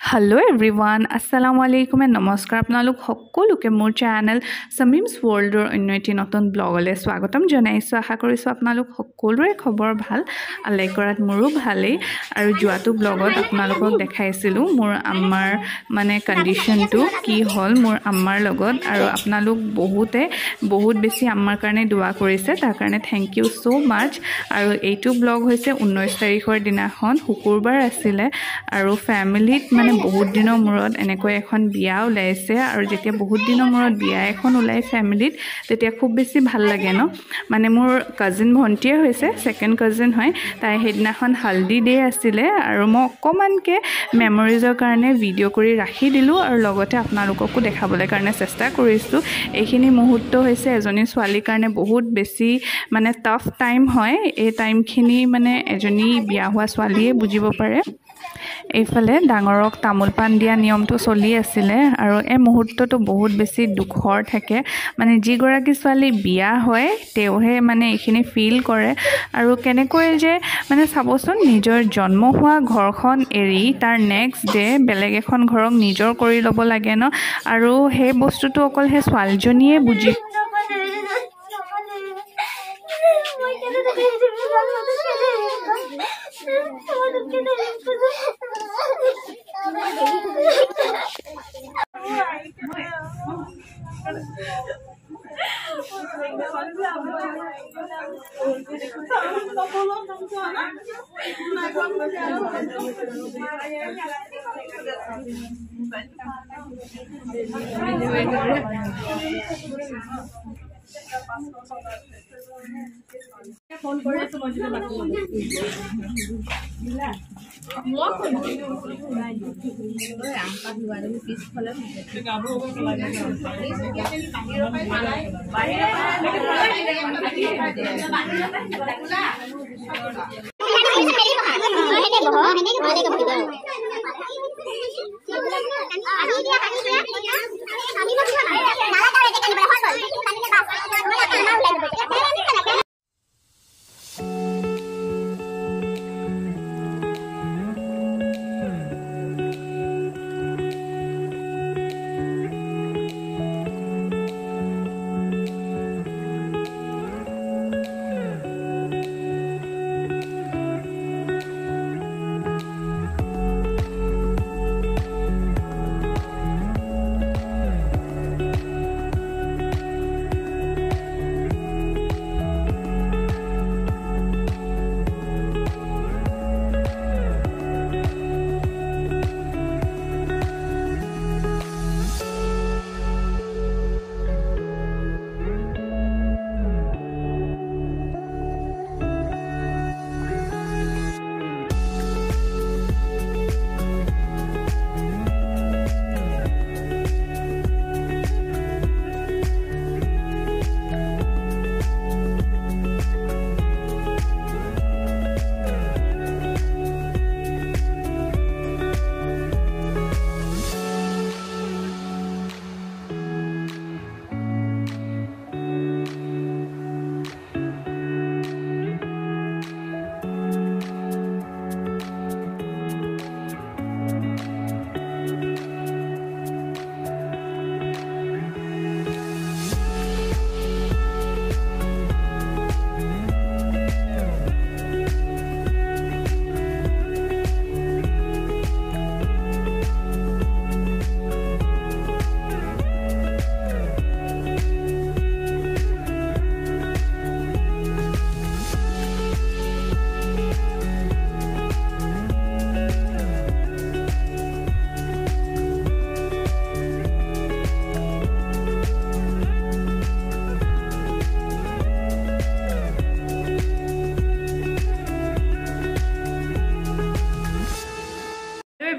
Hello everyone, Assalamu alaikum and namaskar. আপোনালোক সকলোকে মোৰ চেনেল সামিমছ ওয়াৰ্ল্ডৰ অন্য এটি নতুন ব্লগলৈ স্বাগতম জনাইছো। আশা কৰিছো আপোনালোক সকলোৰে খবৰ ভাল। আল্লাহ কৰাত মোৰো ভালেই আৰু যোৱাটো ব্লগত আপোনালোকক দেখাইছিলো মোৰ আম্মাৰ মানে কন্ডিশনটো কি হ'ল মোৰ আম্মাৰ লগত আৰু আপোনালোক বহুত বেছি আম্মাৰ কাৰণে দোয়া কৰিছে তাৰ কাৰণে থ্যাংক ইউ সো মাচ। আৰু এইটো ব্লগ হৈছে 19 তাৰিখৰ দিনাখন শুকুৰবাৰ আছিল আৰু ফ্যামিলিত মানে বহুত দিনৰ মূৰত এনেকৈ এখন বিয়া ওলাইছে আৰু যেতিয়া বহুত দিনৰ মূৰত বিয়া এখন ওলাই ফ্যামিলিত তেতিয়া খুব বেছি ভাল লাগে ন। মানে মোৰ কাজিন ভন্টিয়ে হৈছে সেকেন্ড কাজিন হয় তাই হেদিনাখন হালদি ডে আছিলে আৰু মই অকমানকে মেমৰিজৰ কাৰণে ভিডিও কৰি ৰাখি দিলো আৰু লগতে আপোনালোককো দেখাবলৈ কাৰণে চেষ্টা কৰিছো। এইখিনি মুহূৰ্ত হৈছে এজনী ছোৱালীৰ কাৰণে বহুত বেছি মানে টাফ টাইম হয়। এই টাইমখিনি মানে এজনী বিয়া হোৱা ছোৱালীয়ে বুজিব পাৰে। এইফালে ডাঙৰক তামোল পান দিয়া নিয়মটো চলি আছিলে আৰু এই মুহূৰ্তটো বহুত বেছি দুখৰ থাকে। মানে যিগৰাকী ছোৱালী বিয়া হয় তেওঁহে মানে এইখিনি ফিল কৰে আৰু কেনেকৈ যে মানে চাবচোন নিজৰ জন্ম হোৱা ঘৰখন এৰি তাৰ নেক্সট ডে বেলেগ এখন ঘৰক নিজৰ কৰি ল'ব লাগে ন। আৰু সেই বস্তুটো অকল সেই ছোৱালীজনীয়ে বুজি ফোন কৰি আছো মই দিলে বাকি দিলা মই ফোন কৰি নাই দিলে আমপা দুৱাৰে পিছ ফলে গাব হ'ব লাগে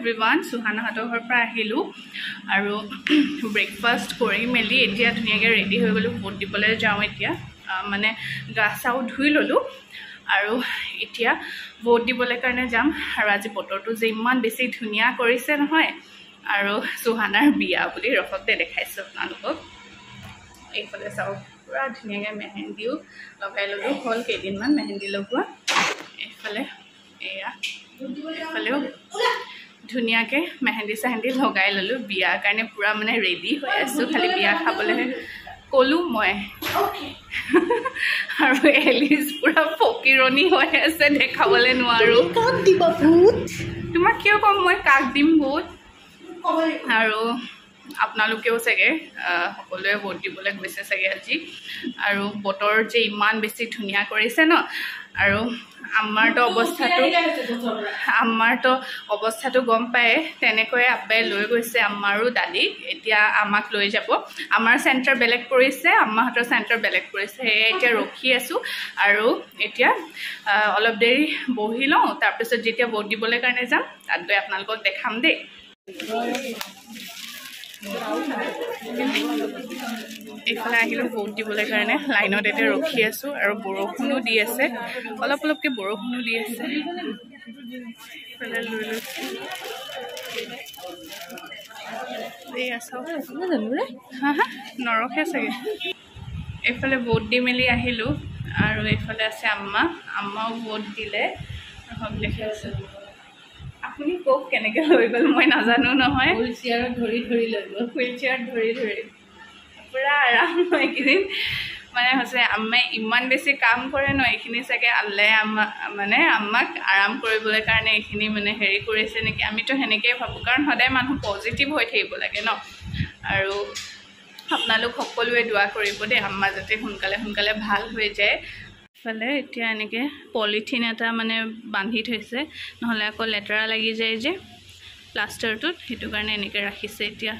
everyone সুহানা হাতৰ ঘৰৰ পৰা আহিলো আৰু ব্ৰেকফাষ্ট কৰি মেলি এতিয়া ধুনীয়াকৈ ৰেডি হৈ গলো ভোট দিবলৈ যাওঁ। এতিয়া মানে গা চাও ধুই ললো আৰু এতিয়া ভোট দিবলৈ কাৰণে যাম। আৰু আজি বতৰটো যে ইমান বেছি ধুনীয়া কৰিছে নহয় আৰু সুহানাৰ বিয়া বুলি ৰখতে দেখাইছো আপোনালোকক। এইফালে চাও পুৰা ধুনীয়াকৈ মেহেন্দিও লগাই ললো হ'ল কেইদিনমান মেহেন্দি লগোৱা। এইফালে এয়া এইফালেও ধুনীয়াকৈ মেহেন্দি চেহেন্দি লগাই ল'লোঁ বিয়াৰ কাৰণে পূৰা মানে ৰেডি হৈ আছোঁ খালি বিয়া খাবলৈহে ক'লোঁ মই আৰু এলিজ পূৰা ফকিৰণি হৈ আছে দেখাবলৈ নোৱাৰোঁ তোমাক কিয় ক'ম মই কাক দিম বহুত আৰু আপোনালোকেও চাগে সকলোৱে ভোট দিবলৈ গৈছে চাগে আজি আৰু বতৰ যে ইমান বেছি ধুনীয়া কৰিছে ন আৰু আমাৰতো অৱস্থাটো গম পায় তেনেকৈ আব্বাই লৈ গৈছে আমাৰো দাদীক এতিয়া আমাক লৈ যাব আমাৰ চেণ্টাৰ বেলেগ পৰিছে আম্মাহঁতৰ চেণ্টাৰ বেলেগ পৰিছে সেয়ে এতিয়া ৰখি আছোঁ আৰু এতিয়া অলপ দেৰি বহি লওঁ তাৰপিছত যেতিয়া ভোট দিবলৈ কাৰণে যাম তাত গৈ আপোনালোকক দেখাম দেই এইফালে আহিলোঁ ভোট দিবলৈ কাৰণে লাইনত এতিয়া ৰখি আছোঁ আৰু বৰষুণো দি আছে অলপ অলপকৈ বৰষুণো দি আছে নৰখে চাগে এইফালে ভোট দি মেলি আহিলোঁ আৰু এইফালে আছে আম্মাও ভোট দিলে লিখি আছে আপুনি কওক কেনেকৈ লৈ গ'ল মই নাজানো নহয় হুইল চেয়াৰত ধৰি লৈ গ'ল হুইল চেয়াৰত ধৰি পূৰা আৰাম হয় এইকেইদিন মানে হৈছে আম্মাই ইমান বেছি কাম কৰে ন এইখিনি চাগে আল্লাই আমাক আৰাম কৰিবলৈ কাৰণে এইখিনি মানে হেৰি কৰিছে নেকি আমিতো সেনেকৈয়ে ভাবোঁ কাৰণ সদায় মানুহ পজিটিভ হৈ থাকিব লাগে ন আৰু আপোনালোক সকলোৱে দোৱা কৰিব দেই আম্মা যাতে সোনকালে ভাল হৈ যায় ফালে এতিয়া এনেকৈ পলিথিন এটা মানে বান্ধি থৈছে নহ'লে আকৌ লেতেৰা লাগি যায় যে প্লাষ্টাৰটোত সেইটো কাৰণে এনেকৈ ৰাখিছে এতিয়া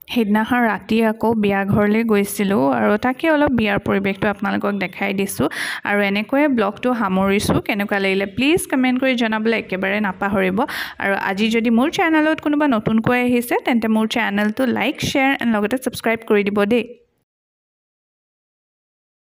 সেইদিনাখন ৰাতি আকৌ বিয়া ঘৰলৈ গৈছিলোঁ আৰু তাকে অলপ বিয়াৰ পৰিৱেশটো আপোনালোকক দেখাই দিছোঁ আৰু এনেকৈয়ে ব্লগটো সামৰিছোঁ কেনেকুৱা লাগিলে প্লিজ কমেণ্ট কৰি জনাবলৈ একেবাৰে নাপাহৰিব আৰু আজি যদি মোৰ চেনেলত কোনোবা নতুনকৈ আহিছে তেন্তে মোৰ চেনেলটো লাইক শ্বেয়াৰ এণ্ড লগতে ছাবস্ক্ৰাইব কৰি দিব দেই